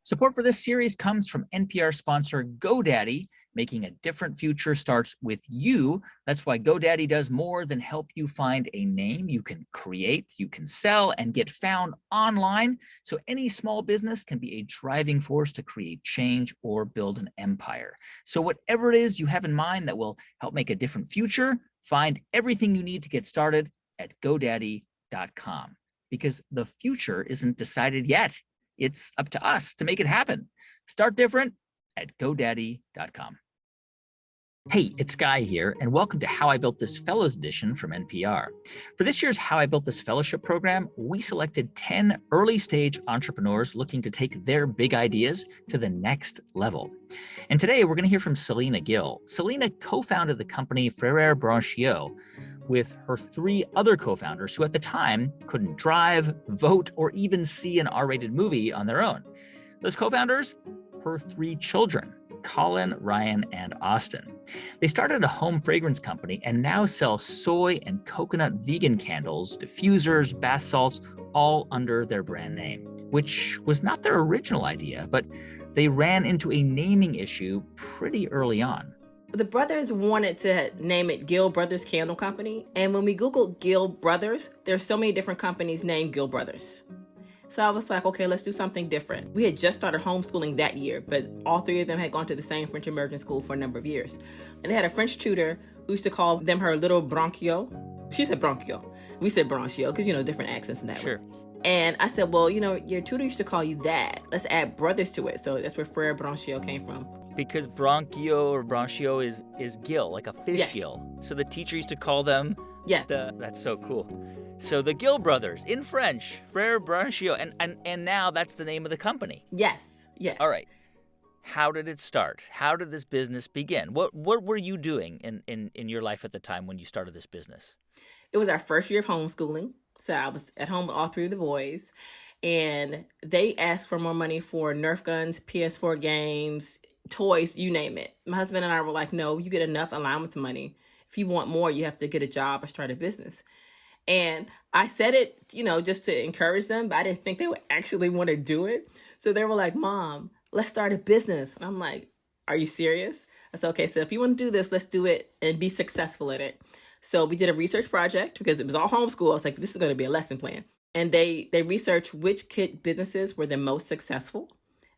Support for this series comes from NPR sponsor GoDaddy. Making a different future starts with you. That's why GoDaddy does more than help you find a name you can create, you can sell, and get found online. So any small business can be a driving force to create change or build an empire. So whatever it is you have in mind that will help make a different future, find everything you need to get started at GoDaddy.com. Because the future isn't decided yet. It's up to us to make it happen. Start different at GoDaddy.com. Hey, it's Guy here, and welcome to How I Built This Fellows Edition from NPR. For this year's How I Built This Fellowship program, we selected 10 early-stage entrepreneurs looking to take their big ideas to the next level. And today, we're going to hear from Celena Gill. Celena co-founded the company Frère Branchiot with her 3 other co-founders who at the time couldn't drive, vote, or even see an R-rated movie on their own. Those co-founders, her 3 children, Colin, Ryan, and Austin. They started a home fragrance company and now sell soy and coconut vegan candles, diffusers, bath salts, all under their brand name, which was not their original idea, but they ran into a naming issue pretty early on. The brothers wanted to name it Gill Brothers Candle Company. And when we Googled Gill Brothers, there's so many different companies named Gill Brothers. So I was like, okay, let's do something different. We had just started homeschooling that year, but all 3 of them had gone to the same French immersion school for a number of years. And they had a French tutor who used to call them her little Branchiot. She said Branchiot. We said Branchiot because, different accents and that. Sure. And I said, well, your tutor used to call you that. Let's add brothers to it. So that's where Frère Branchiot came from. Because Branchiot or Branchiot is gill, like a fish Yes. gill. So the teacher used to call them. Yeah. That's so cool. So the Gill Brothers in French, Frère Branchiot, and now that's the name of the company. Yes. All right. How did it start? How did this business begin? What were you doing in your life at the time when you started this business? It was our first year of homeschooling. So I was at home with all 3 of the boys. And they asked for more money for Nerf guns, PS4 games, toys, you name it. My husband and I were like, no, you get enough allowance money. If you want more, you have to get a job or start a business. And I said it, just to encourage them, but I didn't think they would actually want to do it. So they were like, Mom, let's start a business. And I'm like, are you serious? I said, okay, so if you want to do this, let's do it and be successful at it. So we did a research project because it was all homeschool. I was like, this is going to be a lesson plan. And they researched which kid businesses were the most successful.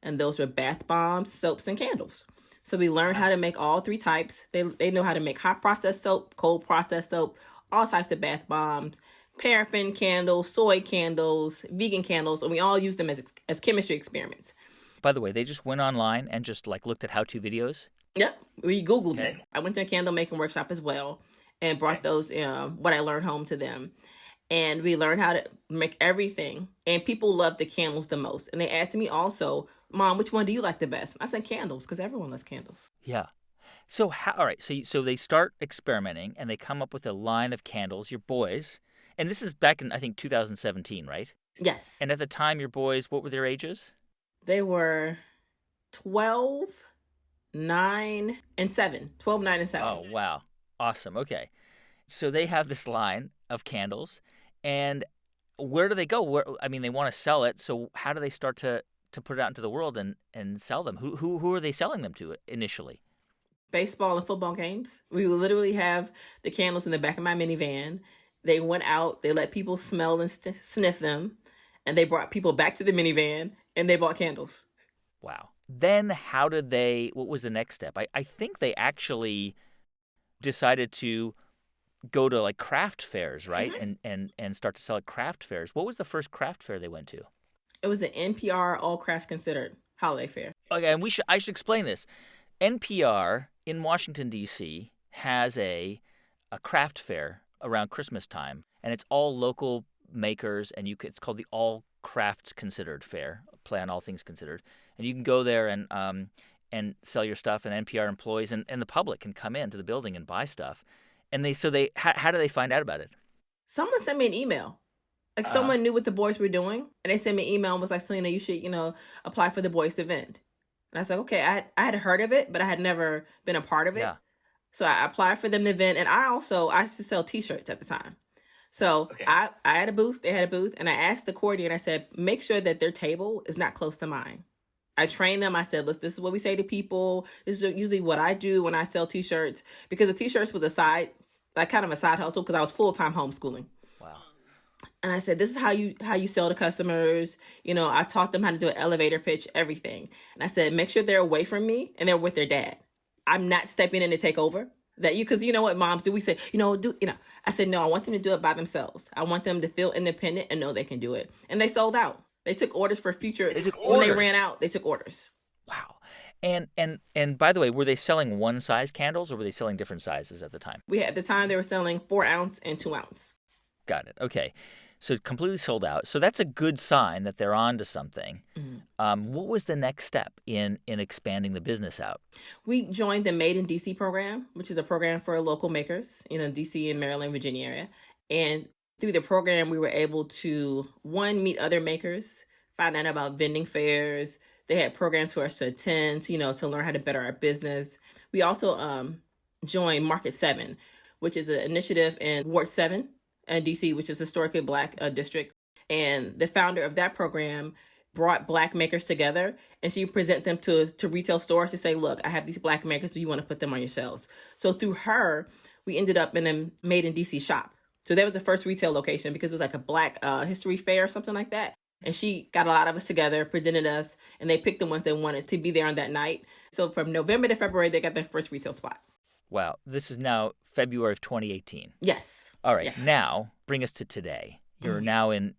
And those were bath bombs, soaps, and candles. So we learned how to make all 3 types. They know how to make hot processed soap, cold processed soap, all types of bath bombs, paraffin candles, soy candles, vegan candles, and we all use them as chemistry experiments. By the way, they just went online and just looked at how-to videos? Yep, we Googled it. I went to a candle making workshop as well and brought those, what I learned home to them. And we learned how to make everything. And people love the candles the most. And they asked me also, Mom, which one do you like the best? I said candles, because everyone loves candles. Yeah. So all right, so they start experimenting and they come up with a line of candles, your boys. And this is back in, I think, 2017, right? Yes. And at the time, your boys, what were their ages? They were 12, 9, and 7. 12, 9, and 7. Oh, wow. Awesome. Okay. So they have this line of candles. And where do they go? They want to sell it. So how do they start to put it out into the world and sell them? Who are they selling them to initially? Baseball and football games. We would literally have the candles in the back of my minivan. They went out, they let people smell and sniff them, and they brought people back to the minivan, and they bought candles. Wow. Then what was the next step? I think they actually decided to go to craft fairs, right? Mm-hmm. And start to sell at craft fairs. What was the first craft fair they went to? It was the NPR All Crafts Considered holiday fair. Okay, and I should explain this. NPR in Washington, D.C. has a craft fair around Christmas time, and it's all local makers, and it's called the All Crafts Considered Fair, play on all things considered. And you can go there and sell your stuff, and NPR employees and the public can come into the building and buy stuff. And how do they find out about it? Someone sent me an email. Someone knew what the boys were doing, and they sent me an email and was like, Celena, you should, apply for the boys event. And I was like, okay, I had heard of it, but I had never been a part of it. Yeah. So I applied for them the event, and I used to sell T-shirts at the time. So okay. I had a booth, they had a booth, and I asked the coordinator, I said, make sure that their table is not close to mine. I trained them. I said, look, this is what we say to people. This is usually what I do when I sell t-shirts, because the t-shirts was a side, like kind of a side hustle, because I was full-time homeschooling. Wow. And I said, this is how you sell to customers. You know, I taught them how to do an elevator pitch, everything. And I said, make sure they're away from me and they're with their dad. I'm not stepping in to take over. That you, because you know what moms do, we say, I said, no, I want them to do it by themselves. I want them to feel independent and know they can do it. And they sold out. They took orders for future. When they ran out, they took orders. Wow. And by the way, were they selling one size candles or were they selling different sizes at the time? At the time they were selling 4 ounce and 2 ounce. Got it. Okay. So completely sold out. So that's a good sign that they're on to something. Mm-hmm. What was the next step in expanding the business out? We joined the Made in DC program, which is a program for local makers in DC and Maryland, Virginia area. And through the program, we were able to, one, meet other makers, find out about vending fairs. They had programs for us to attend, to learn how to better our business. We also joined Market 7, which is an initiative in Ward 7. DC, which is historically Black district. And the founder of that program brought Black makers together, and she present them to retail stores to say, look, I have these Black makers. Do you want to put them on your shelves? So through her, we ended up in a Made in DC shop. So that was the first retail location, because it was like a Black history fair or something like that. And she got a lot of us together, presented us, and they picked the ones they wanted to be there on that night. So from November to February, they got their first retail spot. Wow. This is now February of 2018. Yes. All right. Yes. Now, bring us to today. You're now in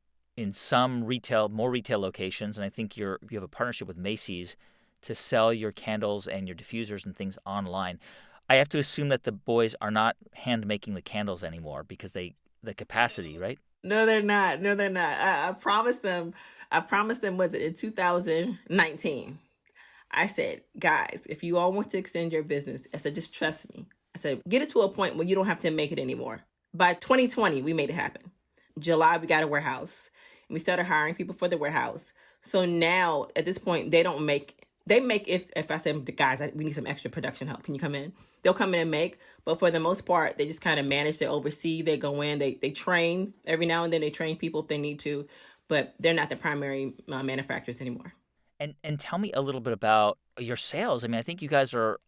some more retail locations, and I think you have a partnership with Macy's to sell your candles and your diffusers and things online. I have to assume that the boys are not hand making the candles anymore because the capacity, right? No, they're not. I promised them. Was it in 2019? I said, guys, if you all want to extend your business, I said, just trust me. I said, get it to a point where you don't have to make it anymore. By 2020, we made it happen. July, we got a warehouse. And we started hiring people for the warehouse. So now, at this point, they make if I say, guys, we need some extra production help. Can you come in? They'll come in and make. But for the most part, they just kind of manage to oversee. They go in, they train. Every now and then they train people if they need to. But they're not the primary manufacturers anymore. And tell me a little bit about your sales. I mean, I think you guys are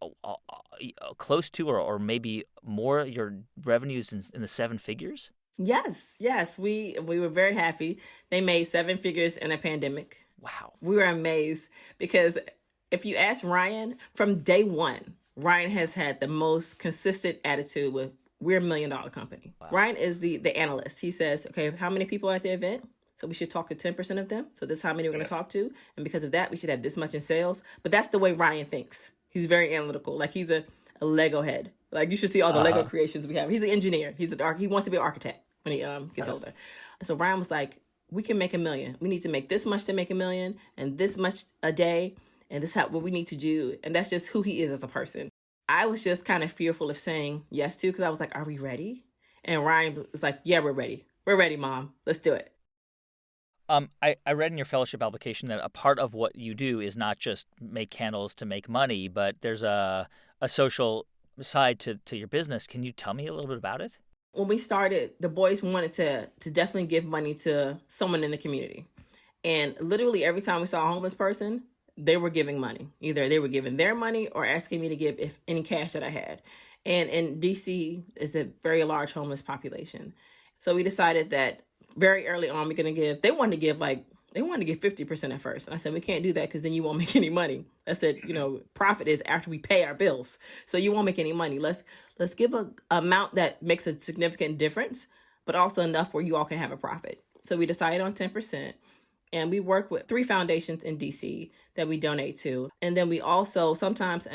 close to or maybe more, your revenues in the 7 figures? Yes. We were very happy. They made 7 figures in a pandemic. Wow. We were amazed because if you ask Ryan, from day one, Ryan has had the most consistent attitude with, we're $1 million company. Wow. Ryan is the analyst. He says, okay, how many people are at the event? So we should talk to 10% of them. So this is how many we're going to talk to. And because of that, we should have this much in sales. But that's the way Ryan thinks. He's very analytical. Like he's a Lego head. Like you should see all the Lego creations we have. He's an engineer. He wants to be an architect when he gets older. So Ryan was like, we can make $1 million. We need to make this much to make $1 million and this much a day. And this is what we need to do. And that's just who he is as a person. I was just kind of fearful of saying yes to, because I was like, are we ready? And Ryan was like, yeah, we're ready. We're ready, Mom. Let's do it. I read in your fellowship application that a part of what you do is not just make candles to make money, but there's a social side to your business. Can you tell me a little bit about it? When we started, the boys wanted to definitely give money to someone in the community. And literally every time we saw a homeless person, they were giving money. Either they were giving their money or asking me to give any cash that I had. And in DC is a very large homeless population. So we decided that very early on, they wanted to give 50% at first. And I said, we can't do that because then you won't make any money. I said, profit is after we pay our bills. So you won't make any money. Let's give a amount that makes a significant difference, but also enough where you all can have a profit. So we decided on 10%. And we work with 3 foundations in DC that we donate to. And then we also sometimes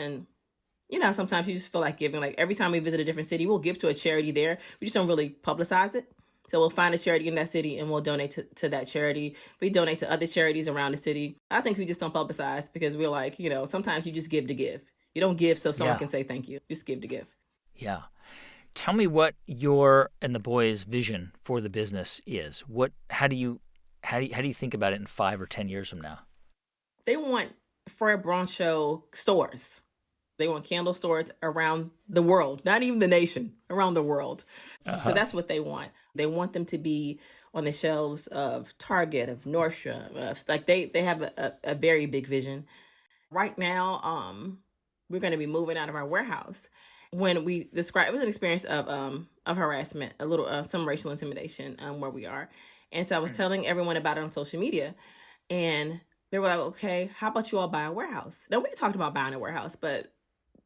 you just feel like giving. Like every time we visit a different city, we'll give to a charity there. We just don't really publicize it. So we'll find a charity in that city and we'll donate to that charity. We donate to other charities around the city. I think we just don't publicize because we're like, sometimes you just give to give. You don't give so someone can say thank you. Just give to give. Yeah. Tell me what your and the boys' vision for the business is. How do you think about it in 5 or 10 years from now? They want Fred Braun Show stores. They want candle stores around the world, not even the nation, around the world. So that's what they want. They want them to be on the shelves of Target, of Nordstrom. They have a very big vision. right now, we're going to be moving out of our warehouse. When we described, it was an experience of harassment, a little some racial intimidation where we are, and so I was telling everyone about it on social media, and they were like, "Okay, how about you all buy a warehouse?" Now we talked about buying a warehouse, but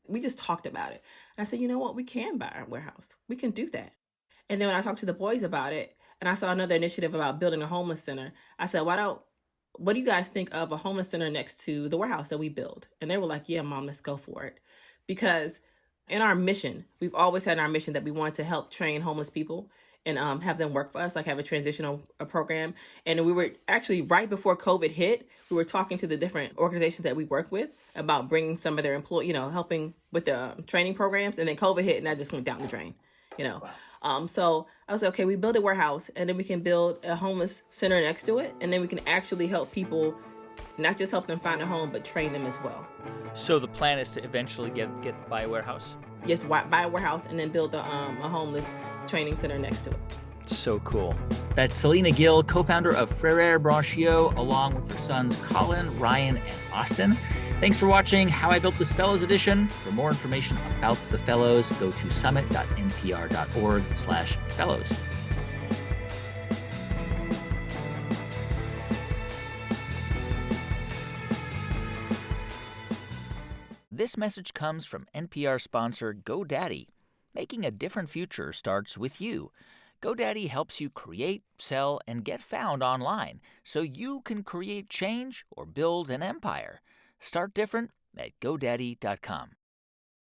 we just talked about it. And I said, "You know what? We can buy a warehouse. We can do that." And then when I talked to the boys about it, and I saw another initiative about building a homeless center, I said, what do you guys think of a homeless center next to the warehouse that we build? And they were like, yeah, Mom, let's go for it. Because in our mission, we've always had in our mission that we want to help train homeless people and have them work for us, like have a transitional program. And we were actually, right before COVID hit, we were talking to the different organizations that we work with about bringing some of their helping with the training programs. And then COVID hit and that just went down the drain, Wow. So I was like, okay, we build a warehouse and then we can build a homeless center next to it. And then we can actually help people, not just help them find a home, but train them as well. So the plan is to eventually buy a warehouse? Just buy a warehouse and then build a homeless training center next to it. So cool. That's Celena Gill, co-founder of Frere Branchio, along with her sons Colin, Ryan, and Austin. Thanks for watching How I Built This Fellows Edition. For more information about the Fellows, go to summit.npr.org/fellows. This message comes from NPR sponsor GoDaddy. Making a different future starts with you. GoDaddy helps you create, sell, and get found online so you can create change or build an empire. Start different at GoDaddy.com.